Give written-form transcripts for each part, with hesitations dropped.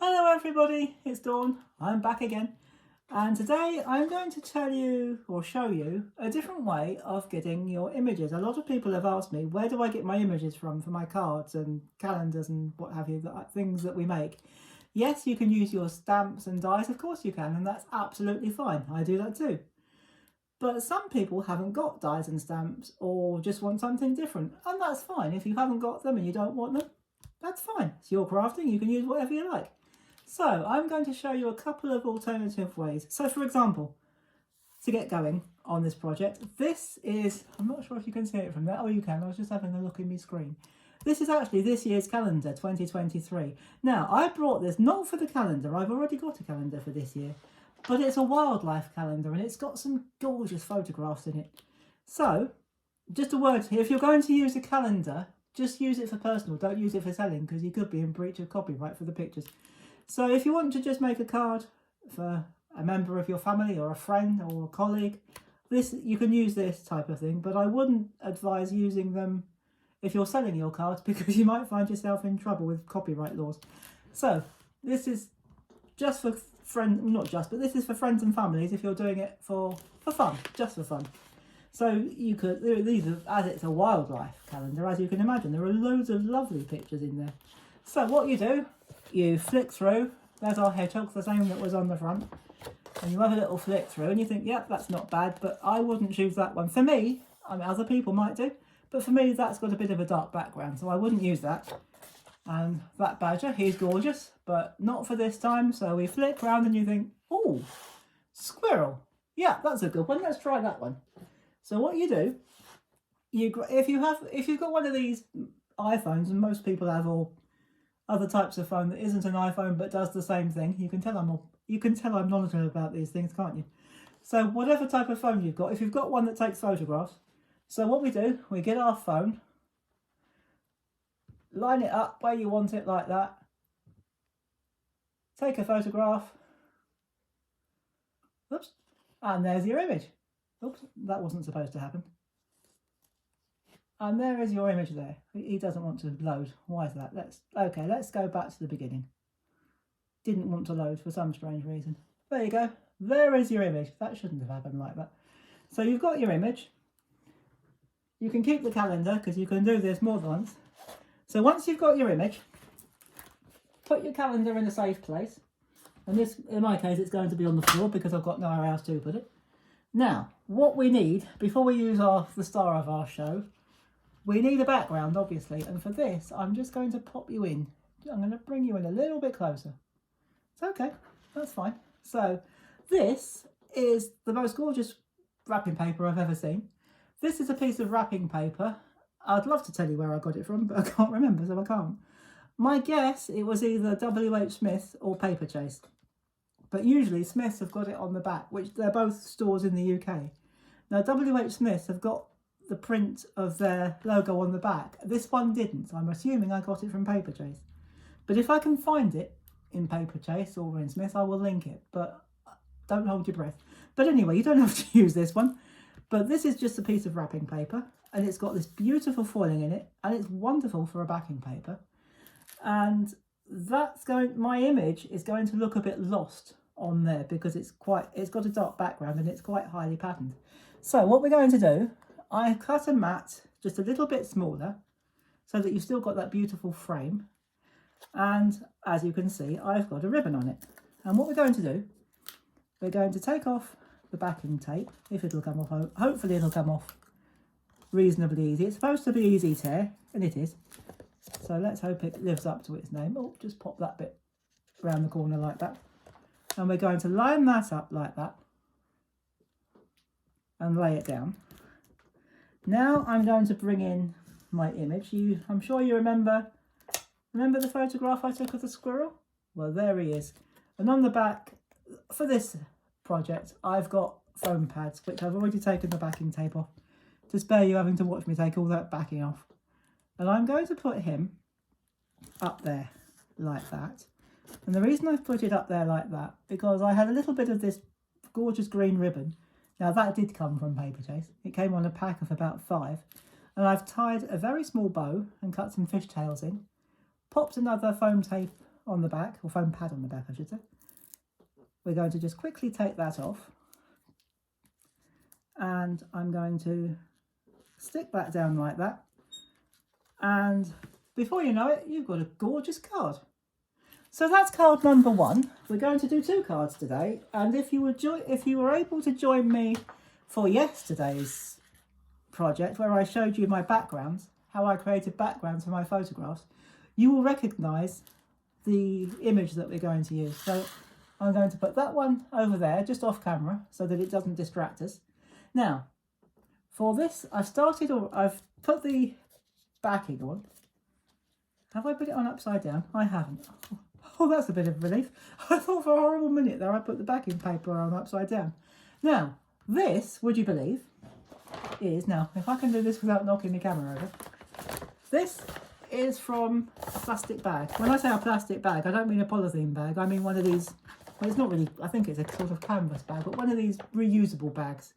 Hello everybody, it's Dawn. I'm back again, and today I'm going to tell you or show you a different way of getting your images. A lot of people have asked me, where do I get my images from for my cards and calendars and what have you, things that we make. Yes, you can use your stamps and dies, of course you can, and that's absolutely fine. I do that too. But some people haven't got dies and stamps or just want something different, and that's fine. If you haven't got them and you don't want them, that's fine. It's your crafting, you can use whatever you like. So I'm going to show you a couple of alternative ways. So for example, to get going on this project, this is, I'm not sure if you can see it from there. Oh, you can. I was just having a look in my screen. This is actually this year's calendar, 2023. Now, I brought this not for the calendar. I've already got a calendar for this year, but it's a wildlife calendar and it's got some gorgeous photographs in it. So just a word here, if you're going to use a calendar, just use it for personal. Don't use it for selling because you could be in breach of copyright for the pictures. So if you want to just make a card for a member of your family or a friend or a colleague, you can use this type of thing, but I wouldn't advise using them if you're selling your cards because you might find yourself in trouble with copyright laws. So this is just for this is for friends and families if you're doing it for fun, just for fun. So you could, as it's a wildlife calendar, as you can imagine, there are loads of lovely pictures in there. So what you do, you flick through, there's our hedgehog, the same that was on the front, and you have a little flick through and you think, yep, that's not bad, but I wouldn't choose that one. For me, I mean, other people might do, but for me, that's got a bit of a dark background, so I wouldn't use that. And that badger, he's gorgeous, but not for this time, so we flick round and you think, oh, squirrel. Yeah, that's a good one, let's try that one. So what you do, if you've got one of these iPhones, and most people have, or other types of phone that isn't an iPhone but does the same thing, you can tell I'm knowledgeable about these things, can't you? So whatever type of phone you've got, if you've got one that takes photographs, so what we do, we get our phone, line it up where you want it like that, take a photograph, oops, and there's your image. Oops, that wasn't supposed to happen. And there is your image there. He doesn't want to load. Why is that? Let's go back to the beginning. Didn't want to load for some strange reason. There you go. There is your image. That shouldn't have happened like that. So you've got your image. You can keep the calendar because you can do this more than once. So once you've got your image, put your calendar in a safe place. And this, in my case, it's going to be on the floor because I've got nowhere else to put it. Now, what we need, before we use the star of our show, we need a background, obviously, and for this, I'm just going to pop you in. I'm going to bring you in a little bit closer. It's okay, that's fine. So, this is the most gorgeous wrapping paper I've ever seen. This is a piece of wrapping paper. I'd love to tell you where I got it from, but I can't remember, so I can't. My guess, it was either W.H. Smith or Paper Chase. But usually, Smiths have got it on the back, which they're both stores in the UK. Now, W.H. Smiths have got the print of their logo on the back. This one didn't, so I'm assuming I got it from Paper Chase. But if I can find it in Paper Chase or in Smith, I will link it, but don't hold your breath. But anyway, you don't have to use this one. But this is just a piece of wrapping paper, and it's got this beautiful foiling in it, and it's wonderful for a backing paper. And my image is going to look a bit lost on there because it's got a dark background and it's quite highly patterned. So what we're going to do, I cut a mat just a little bit smaller so that you've still got that beautiful frame, and as you can see, I've got a ribbon on it. And what we're going to do, we're going to take off the backing tape, if it'll come off. Hopefully it'll come off reasonably easy. It's supposed to be easy tear, and it is, so let's hope it lives up to its name. Oh, just pop that bit around the corner like that, and we're going to line that up like that and lay it down. Now I'm going to bring in my image. I'm sure you remember the photograph I took of the squirrel? Well, there he is. And on the back, for this project, I've got foam pads, which I've already taken the backing tape off, to spare you having to watch me take all that backing off. And I'm going to put him up there like that. And the reason I've put it up there like that, because I had a little bit of this gorgeous green ribbon. Now that did come from Paper Chase. It came on a pack of about 5. And I've tied a very small bow and cut some fishtails in. Popped another foam tape on the back, or foam pad on the back I should say. We're going to just quickly take that off, and I'm going to stick that down like that, and before you know it, you've got a gorgeous card. So that's card number 1. We're going to do 2 cards today, and if you were able to join me for yesterday's project where I showed you my backgrounds, how I created backgrounds for my photographs, you will recognise the image that we're going to use. So I'm going to put that one over there, just off camera, so that it doesn't distract us. Now, for this, I've put the backing on. Have I put it on upside down? I haven't. Oh, that's a bit of relief. I thought for a horrible minute there I put the backing paper on upside down. Now, this, would you believe, is, now, if I can do this without knocking the camera over, this is from a plastic bag. When I say a plastic bag, I don't mean a polythene bag. I mean one of these, well, it's not really, I think it's a sort of canvas bag, but one of these reusable bags.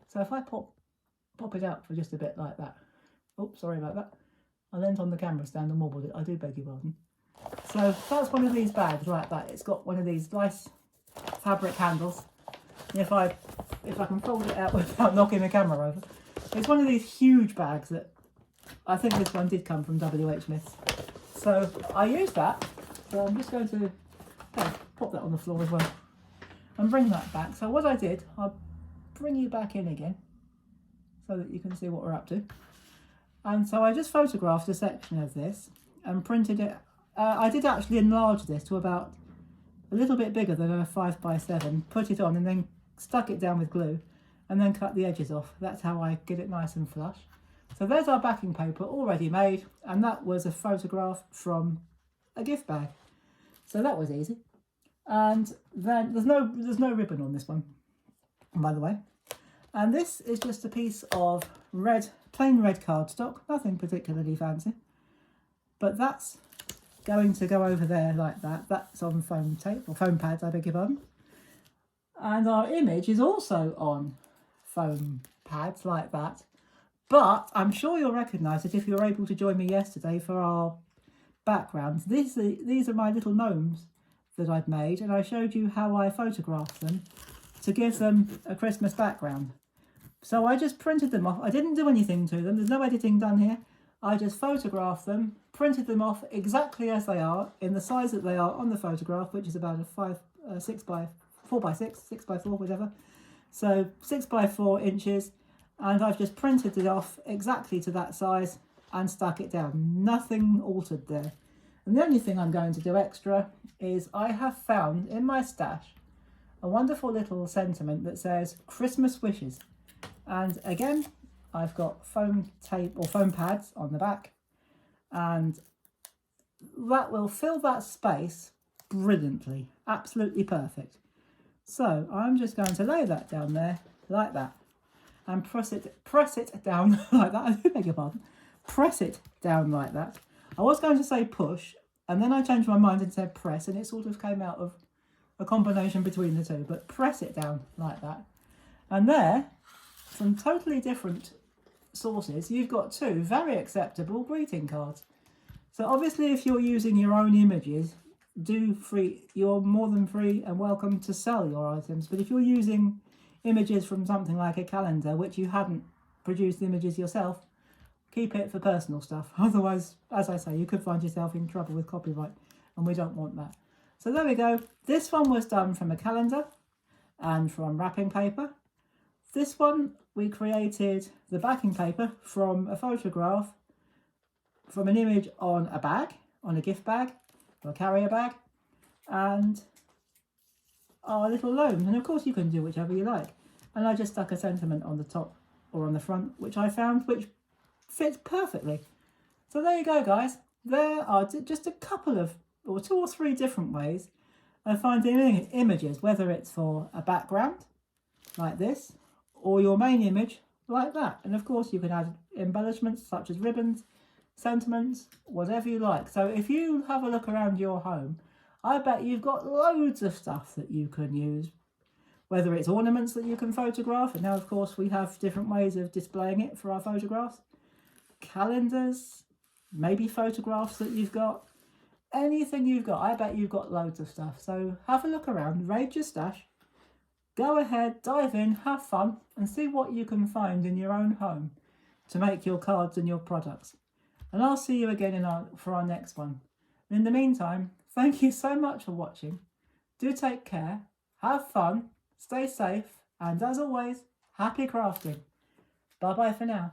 So if I pop it out for just a bit like that. Oops, sorry about that. I leant on the camera stand and wobbled it. I do beg your pardon. So that's one of these bags like that. It's got one of these nice fabric handles. And if I can fold it out without knocking the camera over, it's one of these huge bags that I think this one did come from WH Smith's. So I used that. So I'm just going to pop that on the floor as well and bring that back. So what I did, I'll bring you back in again so that you can see what we're up to. And so I just photographed a section of this and printed it. I did actually enlarge this to about a little bit bigger than a 5x7, put it on and then stuck it down with glue and then cut the edges off. That's how I get it nice and flush. So there's our backing paper already made, and that was a photograph from a gift bag. So that was easy. And then there's no ribbon on this one, by the way. And this is just a piece of plain red cardstock, nothing particularly fancy. But that's going to go over there like that. That's on foam tape, or foam pads, I beg your pardon. And our image is also on foam pads like that. But I'm sure you'll recognise it if you were able to join me yesterday for our backgrounds. These are my little gnomes that I've made, and I showed you how I photographed them to give them a Christmas background. So I just printed them off. I didn't do anything to them. There's no editing done here. I just photographed them, printed them off exactly as they are, in the size that they are on the photograph, which is about a 6x4, whatever. So 6x4 inches, and I've just printed it off exactly to that size and stuck it down. Nothing altered there. And the only thing I'm going to do extra is I have found in my stash a wonderful little sentiment that says Christmas wishes. And again, I've got foam tape or foam pads on the back, and that will fill that space brilliantly, absolutely perfect. So I'm just going to lay that down there like that and press it down like that. I do beg your pardon. Press it down like that. I was going to say push, and then I changed my mind and said press, and it sort of came out of a combination between the two, but press it down like that. And there, from totally different sources, you've got 2 very acceptable greeting cards. So obviously if you're using your own images, you're more than free and welcome to sell your items. But if you're using images from something like a calendar, which you haven't produced images yourself, keep it for personal stuff. Otherwise, as I say, you could find yourself in trouble with copyright, and we don't want that. So there we go. This one was done from a calendar and from wrapping paper. This one, we created the backing paper from a photograph, from an image on a bag, on a gift bag, or a carrier bag, and our little gnomes. And of course you can do whichever you like. And I just stuck a sentiment on the top or on the front, which I found which fits perfectly. So there you go, guys. There are just a couple of, or 2 or 3 different ways of finding images, whether it's for a background, like this, or your main image, like that. And of course you can add embellishments such as ribbons, sentiments, whatever you like. So if you have a look around your home, I bet you've got loads of stuff that you can use, whether it's ornaments that you can photograph, and now of course we have different ways of displaying it for our photographs, calendars, maybe photographs that you've got, anything you've got. I bet you've got loads of stuff. So have a look around, raid your stash. Go ahead, dive in, have fun, and see what you can find in your own home to make your cards and your products. And I'll see you again for our next one. And in the meantime, thank you so much for watching. Do take care, have fun, stay safe, and as always, happy crafting. Bye bye for now.